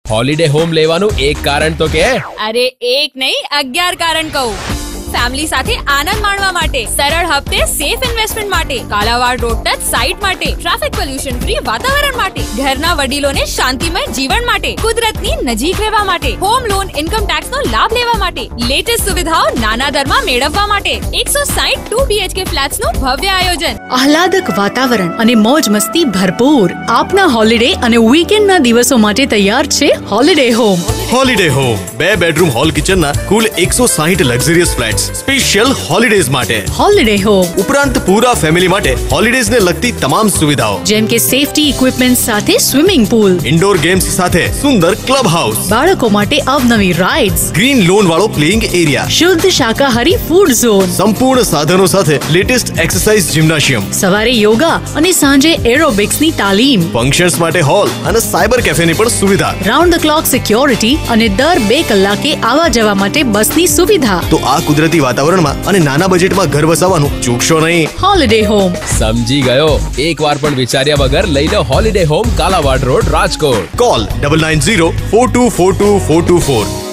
Holiday home લેવાનું એક કારણ તો કે અરે એક નહીં 11 કારણ કહું. ફેમિલી સાથે આનંદ માણવા માટે, સરળ હપ્તે સેફ ઇન્વેસ્ટમેન્ટ માટે, કાલાવાડ રોડ ટચ સાઇટ માટે, ટ્રાફિક પોલ્યુશન ફ્રી વાતાવરણ માટે, ઘરના વડીલોને શાંતિમય જીવન માટે, કુદરતની નજીક રહેવા માટે, હોમ લોન ઇન્કમ ટેક્સ નો લાભ લેવા માટે, લેટેસ્ટ સુવિધાઓ નાના દરમાં મેળવવા માટે, 160 2 BHK ફ્લેટ્સ નું ભવ્ય આયોજન, આહલાદક વાતાવરણ અને મોજ મસ્તી ભરપૂર આપના હોલિડે અને વીકેન્ડના દિવસો માટે તૈયાર છે holiday home. Holiday home 2 bedroom hall કિચનના કુલ 160 લક્ઝરિયસ ફ્લેટ્સ સ્પેશિયલ હોલિડેઝ માટે. હોલિડે હોમ ઉપરાંત પૂરા ફેમિલી માટે હોલિડેઝ ને લગતી તમામ સુવિધાઓ જેમ કે સેફટી ઇક્વિપમેન્ટ સાથે સ્વિમિંગ પૂલ, ઇન્ડોર ગેમ્સ સાથે સુંદર ક્લબ હાઉસ, બાળકો માટે અવનવી રાઇડ્સ, ગ્રીન લોન વાળો પ્લેઇંગ એરિયા, શુદ્ધ શાકાહારી ફૂડ ઝોન, સંપૂર્ણ સાધનો સાથે લેટેસ્ટ એક્સરસાઇઝ જિમ્નાશિયમ, સવારે યોગા અને સાંજે એરોબિક્સની તાલીમ, ફંક્શન્સ માટે હોલ અને સાયબર કેફેની પણ સુવિધા, રાઉન્ડ ધ ક્લોક સિક્યોરિટી અને દર 2 કલાકે આવવા જવા માટે બસની સુવિધા. તો આ કુદરતી વાતાવરણમાં અને નાના બજેટમાં ઘર વસાવવાનું ચૂકશો નહીં. Holiday home. સમજી ગયો. એકવાર પણ વિચાર્યા વગર લઈ લો holiday home, Kalavad road, Rajkot. Call 9904242424.